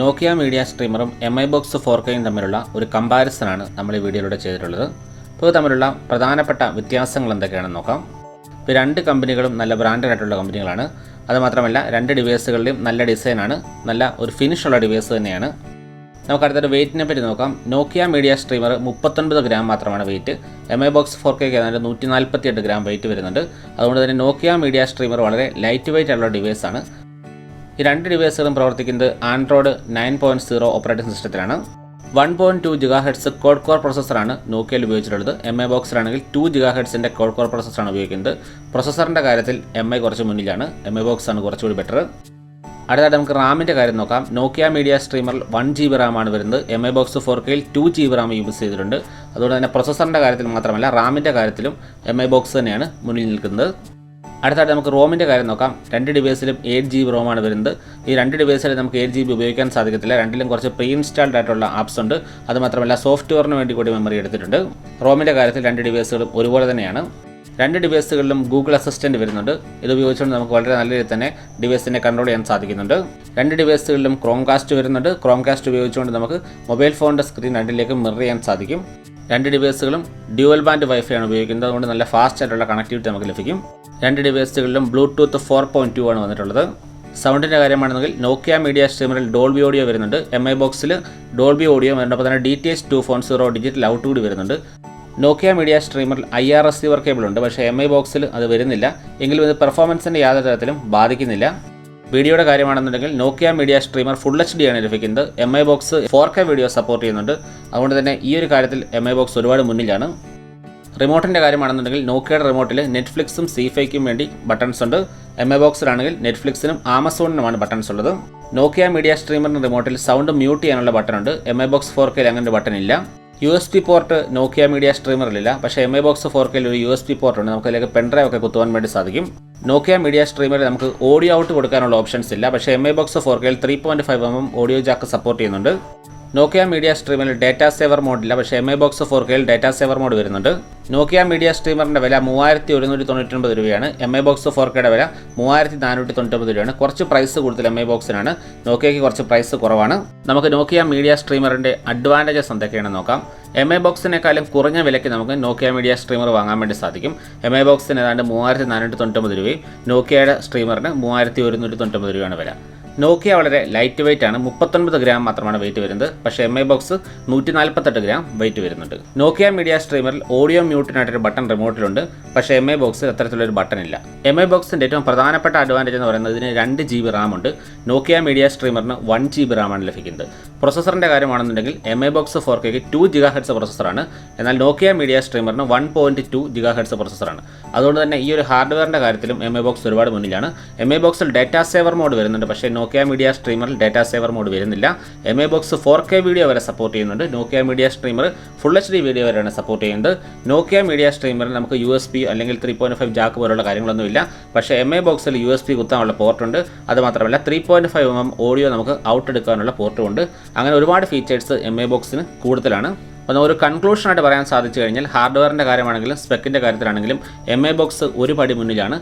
നോക്കിയ media സ്ട്രീമറും MI box 4Kയും തമ്മിലുള്ള ഒരു കമ്പാരിസനാണ് നമ്മൾ ഈ വീഡിയോയിലൂടെ ചെയ്തിട്ടുള്ളത്. ഇപ്പോൾ തമ്മിലുള്ള പ്രധാനപ്പെട്ട വ്യത്യാസങ്ങൾ എന്തൊക്കെയാണെന്ന് നോക്കാം. ഇപ്പോൾ രണ്ട് കമ്പനികളും നല്ല ബ്രാൻഡഡ് ആയിട്ടുള്ള കമ്പനികളാണ്. അതുമാത്രമല്ല രണ്ട് ഡിവൈസുകളിലും നല്ല ഡിസൈനാണ്, നല്ല ഒരു ഫിനിഷുള്ള ഡിവൈസ് തന്നെയാണ്. നമുക്കടുത്തൊരു വെയിറ്റിനെ പറ്റി നോക്കാം. നോക്കിയ മീഡിയ സ്ട്രീമർ 39 ഗ്രാം മാത്രമാണ് വെയിറ്റ്. MI ബോക്സ് 4K ഏതാണ്ട് 148 ഗ്രാം വെയിറ്റ് വരുന്നുണ്ട്. അതുകൊണ്ട് തന്നെ നോക്കിയ മീഡിയ സ്ട്രീമർ വളരെ ലൈറ്റ് വെയിറ്റ് ആയിട്ടുള്ള ഡിവൈസാണ്. ഈ രണ്ട് ഡിവൈസുകളും പ്രവർത്തിക്കുന്നത് ആൻഡ്രോയിഡ് 9.0 ഓപ്പറേറ്റിംഗ് സിസ്റ്റത്തിലാണ്. 1.2 GHz ക്വാഡ് കോർ പ്രോസസ്സറാണ് നോക്കിയയിൽ ഉപയോഗിച്ചിട്ടുള്ളത്. MI ബോക്സിലാണെങ്കിൽ 2 GHz ക്വാഡ് കോർ പ്രോസസ്സറാണ് ഉപയോഗിക്കുന്നത്. പ്രൊസസ്സറിൻ്റെ കാര്യത്തിൽ MI കുറച്ച് മുന്നിലാണ്, MI ബോക്സാണ് കുറച്ചുകൂടി ബെറ്റർ. അടുത്തായിട്ട് നമുക്ക് റാമിൻ്റെ കാര്യം നോക്കാം. നോക്കിയ മീഡിയ സ്ട്രീമറിൽ 1 GB റാമാണ് വരുന്നത്. MI ബോക്സ് 4Kയിൽ 2 GB റാം യൂസ് ചെയ്തിട്ടുണ്ട്. അതുകൊണ്ട് തന്നെ പ്രൊസസ്സറിൻ്റെ കാര്യത്തിൽ മാത്രമല്ല റാമിൻ്റെ കാര്യത്തിലും MI ബോക്സ് തന്നെയാണ് മുന്നിൽ നിൽക്കുന്നത്. അടുത്തായിട്ട് നമുക്ക് റോമിൻ്റെ കാര്യം നോക്കാം. രണ്ട് ഡിവൈസിലും 8 GB റോമാണ് വരുന്നത്. ഈ രണ്ട് ഡിവൈസിലും നമുക്ക് 8 GB ഉപയോഗിക്കാൻ സാധിക്കത്തില്ല. രണ്ടിലും കുറച്ച് പ്രീ ഇൻസ്റ്റാൾഡ് ആയിട്ടുള്ള ആപ്സ് ഉണ്ട്. അതുമാത്രമല്ല സോഫ്റ്റ്വെയറിന് വേണ്ടി കൂടി മെമ്മറി എടുത്തിട്ടുണ്ട്. റോമിൻ്റെ കാര്യത്തിൽ രണ്ട് ഡിവൈസുകളും ഒരുപോലെ തന്നെയാണ്. രണ്ട് ഡിവൈസുകളിലും ഗൂഗിൾ അസിസ്റ്റൻറ്റ് വരുന്നുണ്ട്. ഇത് ഉപയോഗിച്ചുകൊണ്ട് നമുക്ക് വളരെ നല്ല രീതിയിൽ തന്നെ ഡിവൈസിനെ കൺട്രോൾ ചെയ്യാൻ സാധിക്കുന്നുണ്ട്. രണ്ട് ഡിവൈസുകളിലും ക്രോംകാസ്റ്റ് വരുന്നുണ്ട്. ക്രോംകാസ്റ്റ് ഉപയോഗിച്ചുകൊണ്ട് നമുക്ക് മൊബൈൽ ഫോണിൻ്റെ സ്ക്രീൻ രണ്ടിലേക്കും മിറർ ചെയ്യാൻ സാധിക്കും. രണ്ട് ഡിവൈസുകളും ഡ്യുവൽ ബാൻഡ് വൈഫൈ ആണ് ഉപയോഗിക്കുന്നത്. അതുകൊണ്ട് നല്ല ഫാസ്റ്റ് ആയിട്ടുള്ള കണക്ടിവിറ്റി നമുക്ക് ലഭിക്കും. രണ്ട് ഡിവൈസുകളിലും ബ്ലൂടൂത്ത് 4.2 ആണ് വന്നിട്ടുള്ളത്. സൗണ്ടിൻ്റെ കാര്യമാണെങ്കിൽ നോക്കിയ മീഡിയ സ്ട്രീമറിൽ ഡോൾബി ഓഡിയോ വരുന്നുണ്ട്. MI ബോക്സിൽ ഡോൾബി ഓഡിയോ വരുന്നപ്പോൾ തന്നെ DTH 2.0 ഡിജിറ്റൽ ഔട്ട് കൂടി വരുന്നുണ്ട്. Nokia media സ്ട്രീമറിൽ IR receiver cable ഉണ്ട്, പക്ഷേ MI ബോക്സിൽ അത് വരുന്നില്ല. എങ്കിലും ഇത് പെർഫോമൻസിൻ്റെ യാതൊരു തരത്തിലും ബാധിക്കുന്നില്ല. വീഡിയോയുടെ കാര്യമാണെന്നുണ്ടെങ്കിൽ നോക്കിയ മീഡിയ സ്ട്രീമർ ഫുൾ HD ആണ് ലഭിക്കുന്നത്. MI box 4K video support ചെയ്യുന്നുണ്ട്. അതുകൊണ്ട് തന്നെ ഈ ഒരു കാര്യത്തിൽ MI ബോക്സ് ഒരുപാട് മുന്നിലാണ്. റിമോട്ടിൻ്റെ കാര്യമാണെന്നുണ്ടെങ്കിൽ നോക്കിയയുടെ റിമോട്ടിൽ നെറ്റ്ഫ്ലിക്സും സി5ക്കും വേണ്ടി ബട്ടൺസ് ഉണ്ട്. MI ബോക്സിലാണെങ്കിൽ നെറ്റ്ഫ്ലിക്സിനും ആമസോണിനുമാണ് ബട്ടൺസ് ഉള്ളത്. നോക്കിയ മീഡിയ സ്ട്രീമറിൻ്റെ റിമോട്ടിൽ സൗണ്ട് മ്യൂട്ട് ചെയ്യാനുള്ള ബട്ടൺ ഉണ്ട്. MI ബോക്സ് 4Kയിൽ അങ്ങനെ ഒരു ബട്ടൺ ഇല്ല. USB പോർട്ട് നോക്കിയ മീഡിയ സ്ട്രീമറിലില്ല, പക്ഷേ MI ബോക്സ് 4Kയിൽ ഒരു USB പോർട്ട് ഉണ്ട്. നമുക്ക് അതിലേക്ക് പെൻഡ്രൈവ് ഒക്കെ കുത്തുവാൻ വേണ്ടി സാധിക്കും. നോക്കിയ മീഡിയ സ്ട്രീമറിൽ നമുക്ക് ഓഡിയോ ഔട്ട് കൊടുക്കാനുള്ള ഓപ്ഷൻസ് ഇല്ല, പക്ഷേ MI ബോക്സ് 4Kയിൽ 3.5mm ഓഡിയോ ജാക്ക് സപ്പോർട്ട് ചെയ്യുന്നുണ്ട്. നോക്കിയ മീഡിയ സ്ട്രീമറിൽ ഡേറ്റാ സേവർ മോഡില്ല, പക്ഷേ MI ബോക്സ് 4Kയിൽ ഡേറ്റാ സേവർ മോഡ് വരുന്നുണ്ട്. നോക്കിയ മീഡിയ സ്ട്രീമറിൻ്റെ വില 3199 രൂപയാണ്. MI ബോക്സ് 4Kയുടെ വില 3499 രൂപയാണ്. കുറച്ച് പ്രൈസ് കൂടുതൽ MI ബോക്സിനാണ്. നോക്കിയയ്ക്ക് കുറച്ച് പ്രൈസ് കുറവാണ്. നമുക്ക് നോക്കിയ മീഡിയ സ്ട്രീമറിൻ്റെ അഡ്വാൻറ്റേജസ് എന്തൊക്കെയാണെന്ന് നോക്കാം. MI ബോക്സിനേക്കാളും കുറഞ്ഞ വിലയ്ക്ക് നമുക്ക് നോക്കിയ മീഡിയ സ്ട്രീമർ വാങ്ങാൻ വേണ്ടി സാധിക്കും. MI ബോക്സിന് ഏതാണ്ട് 3499 രൂപയും നോക്കിയയുടെ സ്ട്രീമറിന് 3199 രൂപയാണ് വില. നോക്കിയ വളരെ ലൈറ്റ് വെയിറ്റ് ആണ്. 39 ഗ്രാം മാത്രമാണ് വെയിറ്റ് വരുന്നത്, പക്ഷേ MI ബോക്സ് 148 ഗ്രാം വെയിറ്റ് വരുന്നുണ്ട്. നോക്കിയ മീഡിയ സ്ട്രീമറിൽ ഓഡിയോ മ്യൂട്ടിനായിട്ടൊരു ബട്ടൺ റിമോട്ടിലുണ്ട്, പക്ഷേ MI ബോക്സിൽ അത്തരത്തിലൊരു ബട്ടൺ ഇല്ല. MI ബോക്സിൻ്റെ ഏറ്റവും പ്രധാനപ്പെട്ട അഡ്വാൻറ്റേജ് എന്ന് പറയുന്നത് ഇതിന് 2 GB റാം ഉണ്ട്. നോക്കിയ മീഡിയ സ്ട്രീമറിന് 1 GB റാമാണ് ലഭിക്കുന്നത്. പ്രൊസസ്സറിൻ്റെ കാര്യമാണെന്നുണ്ടെങ്കിൽ MI ബോക്സ് 4Kക്ക് 2 GHz പ്രൊസസ്സറാണ്, എന്നാൽ നോക്കിയ മീഡിയ സ്ട്രീമറിന് 1.2 GHz പ്രൊസസ്സറാണ്. അതുകൊണ്ട് തന്നെ ഈ ഒരു ഹാർഡ്വെയറിൻ്റെ കാര്യത്തിലും MI ബോക്സ് ഒരുപാട് മുന്നിലാണ്. MI ബോക്സിൽ ഡേറ്റാ സേവർ മോഡ് വരുന്നുണ്ട്, പക്ഷേ നോക്കിയ മീഡിയ സ്ട്രീമറിൽ ഡേറ്റാ സേവർ മോഡ് വരുന്നില്ല. MI ബോക്സ് 4K വീഡിയോ വരെ സപ്പോർട്ട് ചെയ്യുന്നുണ്ട്. Nokia media streamer full HD video വരെയാണ് സപ്പോർട്ട് ചെയ്യുന്നത്. നോക്കിയ മീഡിയ സ്ട്രീമറിൽ നമുക്ക് USB അല്ലെങ്കിൽ 3.5 ജാക്ക് പോലുള്ള കാര്യങ്ങളൊന്നുമില്ല, പക്ഷേ MI ബോക്സിൽ USB കുത്താനുള്ള പോർട്ടുണ്ട്. അതുമാത്രമല്ല 3.5mm ഓഡിയോ നമുക്ക് ഔട്ട് എടുക്കാനുള്ള പോർട്ടുമുണ്ട്. അങ്ങനെ ഒരുപാട് ഫീച്ചേഴ്സ് MI ബോക്സിന് കൂടുതലാണ്. അപ്പോൾ ഒരു കൺക്ലൂഷനായിട്ട് പറയാൻ സാധിച്ചു കഴിഞ്ഞാൽ ഹാർഡ്വെയറിൻ്റെ കാര്യമാണെങ്കിലും സ്പെക്കിൻ്റെ കാര്യത്തിലാണെങ്കിലും MI ബോക്സ് ഒരു പടി മുന്നിലാണ്.